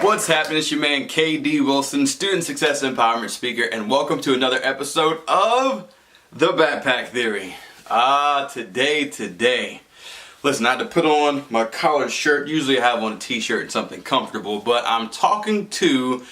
What's happening? It's your man KD Wilson, Student Success Empowerment Speaker, and welcome to another episode of The Backpack Theory. Today. Listen, I had to put on my collared shirt. Usually I have on a t-shirt and something comfortable, but I'm talking to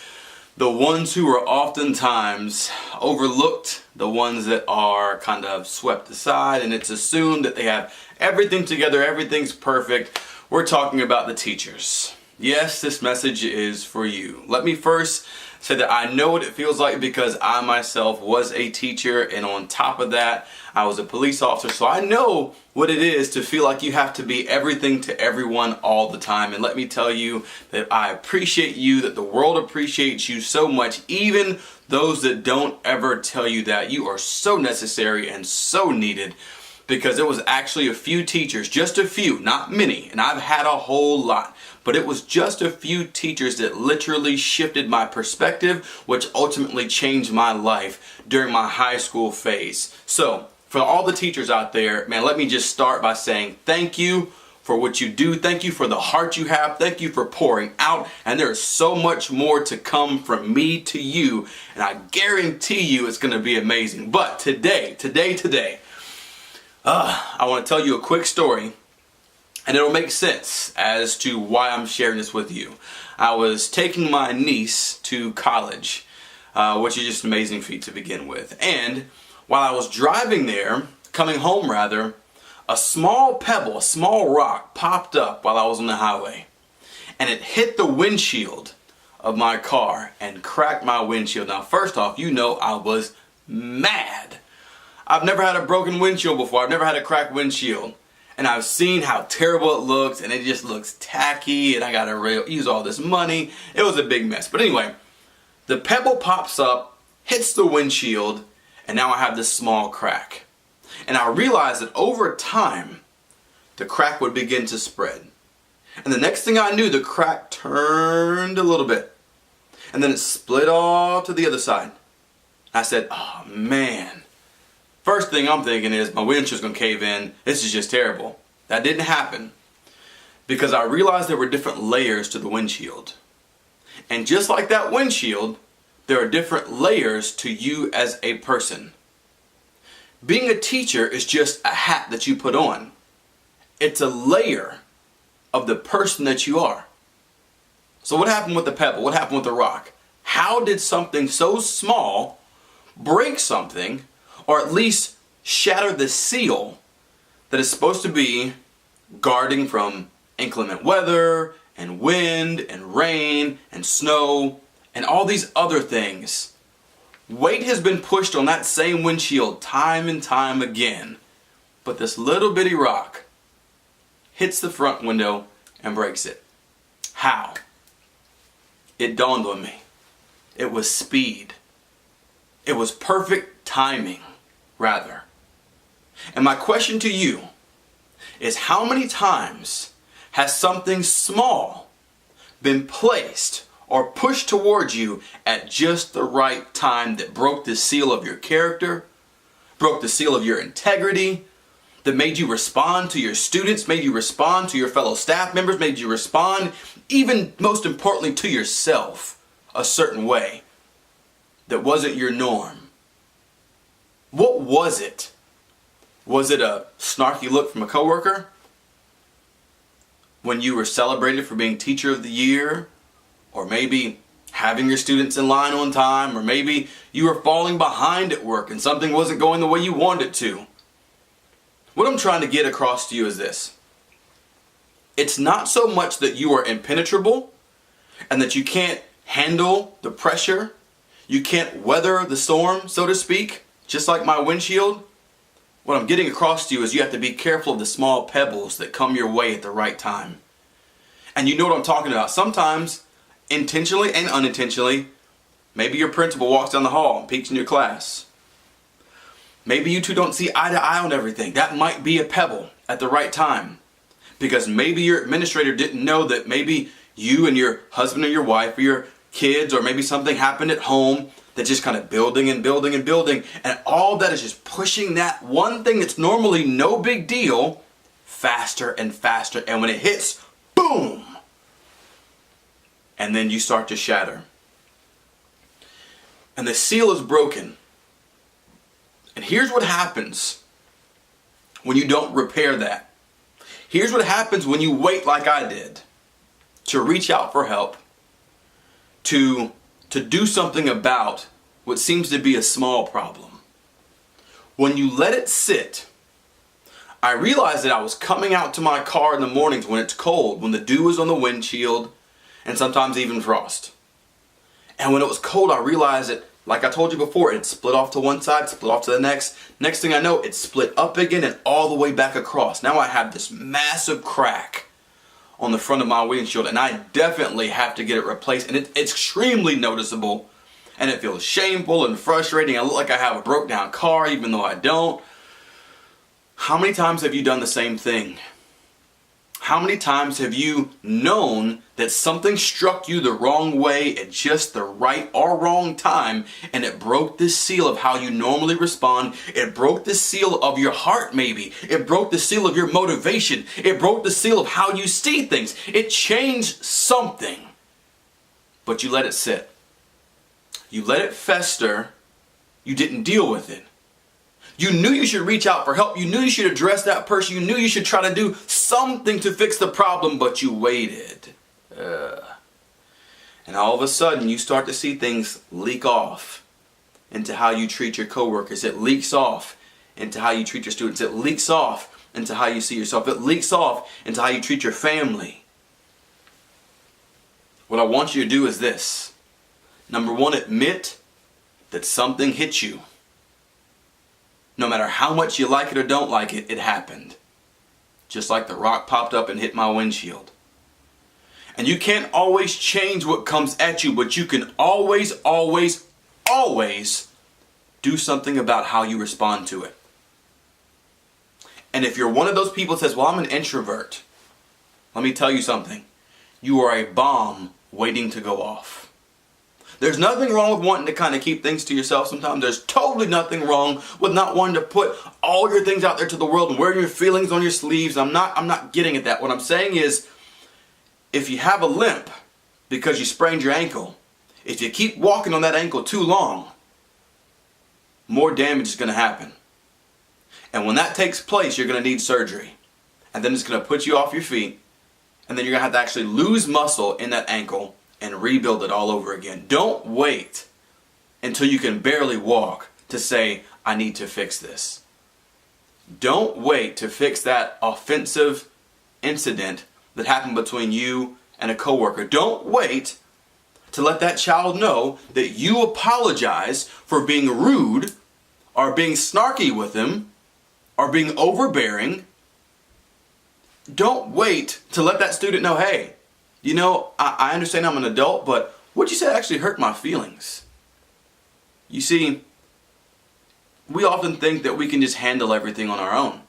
the ones who are oftentimes overlooked, the ones that are kind of swept aside, and it's assumed that they have everything together, everything's perfect. We're talking about the teachers. Yes, this message is for you. Let me first say that I know what it feels like because I myself was a teacher, and on top of that, I was a police officer, so I know what it is to feel like you have to be everything to everyone all the time. And let me tell you that I appreciate you, that the world appreciates you so much, even those that don't ever tell you that. You are so necessary and so needed, because it was actually a few teachers, just a few, not many, and I've had a whole lot, but it was just a few teachers that literally shifted my perspective, which ultimately changed my life during my high school phase. So, for all the teachers out there, man, let me just start by saying thank you for what you do. Thank you for the heart you have. Thank you for pouring out. And there's so much more to come from me to you, and I guarantee you it's going to be amazing. But today, I want to tell you a quick story, and it'll make sense as to why I'm sharing this with you. I was taking my niece to college, which is just an amazing feat to begin with. And while I was driving there, coming home rather, a small pebble, a small rock popped up while I was on the highway. And it hit the windshield of my car and cracked my windshield. Now, first off, you know I was mad. I've never had a broken windshield before. I've never had a cracked windshield. And I've seen how terrible it looks, and it just looks tacky, and I gotta use all this money. It was a big mess. But anyway, the pebble pops up, hits the windshield, and now I have this small crack. And I realized that over time, the crack would begin to spread. And the next thing I knew, the crack turned a little bit. And then it split off to the other side. I said, oh man. First thing I'm thinking is my windshield's gonna cave in. This is just terrible. That didn't happen because I realized there were different layers to the windshield. And just like that windshield, there are different layers to you as a person. Being a teacher is just a hat that you put on. It's a layer of the person that you are. So what happened with the pebble? What happened with the rock? How did something so small break something, or at least shatter the seal that is supposed to be guarding from inclement weather and wind and rain and snow and all these other things? Weight has been pushed on that same windshield time and time again, but this little bitty rock hits the front window and breaks it. How? It dawned on me. It was speed. It was perfect timing, rather. And my question to you is, how many times has something small been placed or pushed towards you at just the right time that broke the seal of your character, broke the seal of your integrity, that made you respond to your students, made you respond to your fellow staff members, made you respond, even most importantly, to yourself a certain way that wasn't your norm? What was it? Was it a snarky look from a coworker when you were celebrated for being Teacher of the Year? Or maybe having your students in line on time, or maybe you were falling behind at work and something wasn't going the way you wanted it to. What I'm trying to get across to you is this. It's not so much that you are impenetrable and that you can't handle the pressure, you can't weather the storm, so to speak, just like my windshield. What I'm getting across to you is you have to be careful of the small pebbles that come your way at the right time. And you know what I'm talking about. Sometimes, intentionally and unintentionally, maybe your principal walks down the hall and peeks in your class. Maybe you two don't see eye to eye on everything. That might be a pebble at the right time. Because maybe your administrator didn't know that maybe you and your husband or your wife or your kids, or maybe something happened at home that's just kind of building and building and building. And all that is just pushing that one thing that's normally no big deal faster and faster. And when it hits, boom! and then you start to shatter. And the seal is broken. And here's what happens when you don't repair that. Here's what happens when you wait like I did to reach out for help, to do something about what seems to be a small problem. When you let it sit, I realized that I was coming out to my car in the mornings when it's cold, when the dew is on the windshield, and sometimes even frost. And when it was cold, I realized that, like I told you before, it split off to one side, split off to the next. Next thing I know, it split up again and all the way back across. Now I have this massive crack on the front of my windshield, and I definitely have to get it replaced. And it's extremely noticeable, and it feels shameful and frustrating. I look like I have a broke down car, even though I don't. How many times have you done the same thing? How many times have you known that something struck you the wrong way at just the right or wrong time, and it broke the seal of how you normally respond? It broke the seal of your heart, maybe. It broke the seal of your motivation. It broke the seal of how you see things. It changed something. But you let it sit. You let it fester. You didn't deal with it. You knew you should reach out for help. You knew you should address that person. You knew you should try to do something to fix the problem, but you waited. And all of a sudden, you start to see things leak off into how you treat your coworkers. It leaks off into how you treat your students. It leaks off into how you see yourself. It leaks off into how you treat your family. What I want you to do is this. Number one, admit that something hit you. No matter how much you like it or don't like it, it happened. Just like the rock popped up and hit my windshield. And you can't always change what comes at you, but you can always do something about how you respond to it. And if you're one of those people that says, well, I'm an introvert, let me tell you something. You are a bomb waiting to go off. There's nothing wrong with wanting to kind of keep things to yourself sometimes. There's totally nothing wrong with not wanting to put all your things out there to the world and wearing your feelings on your sleeves. I'm not getting at that. What I'm saying is, if you have a limp because you sprained your ankle, if you keep walking on that ankle too long, more damage is going to happen. And when that takes place, you're going to need surgery. And then it's going to put you off your feet. And then you're going to have to actually lose muscle in that ankle and rebuild it all over again. Don't wait until you can barely walk to say, I need to fix this. Don't wait to fix that offensive incident that happened between you and a coworker. Don't wait to let that child know that you apologize for being rude or being snarky with them or being overbearing. Don't wait to let that student know, hey, you know, I understand I'm an adult, but what you said actually hurt my feelings. You see, we often think that we can just handle everything on our own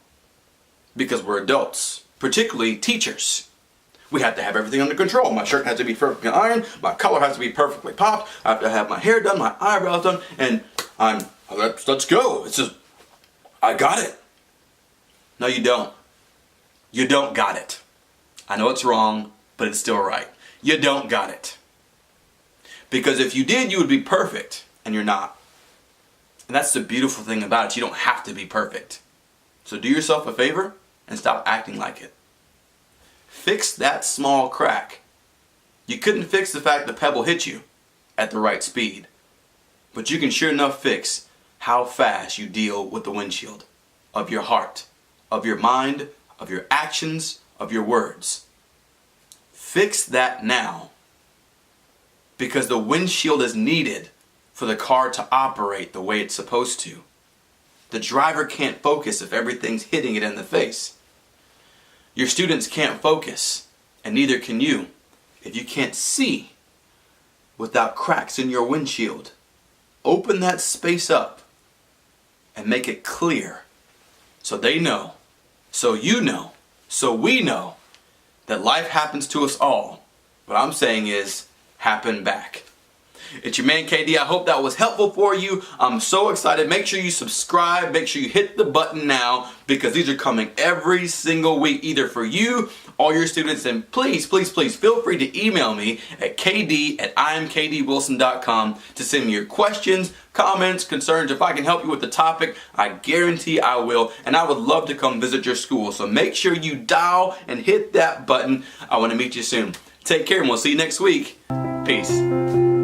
because we're adults, particularly teachers. We have to have everything under control. My shirt has to be perfectly ironed, my collar has to be perfectly popped, I have to have my hair done, my eyebrows done, and let's go. It's just, I got it. No, you don't. You don't got it. I know it's wrong, but it's still right. You don't got it. Because if you did, you would be perfect, and you're not. And that's the beautiful thing about it. You don't have to be perfect. So do yourself a favor and stop acting like it. Fix that small crack. You couldn't fix the fact the pebble hit you at the right speed. But you can sure enough fix how fast you deal with the windshield of your heart, of your mind, of your actions, of your words. Fix that now, because the windshield is needed for the car to operate the way it's supposed to. The driver can't focus if everything's hitting it in the face. Your students can't focus, and neither can you, if you can't see without cracks in your windshield. Open that space up and make it clear so they know, so you know, so we know that life happens to us all. What I'm saying is, happen back. It's your man KD. I hope that was helpful for you. I'm so excited. Make sure you subscribe. Make sure you hit the button now because these are coming every single week, either for you or your students. And please, please, please feel free to email me at kd@imkdwilson.com to send me your questions, comments, concerns. If I can help you with the topic, I guarantee I will. And I would love to come visit your school. So make sure you dial and hit that button. I want to meet you soon. Take care and we'll see you next week. Peace.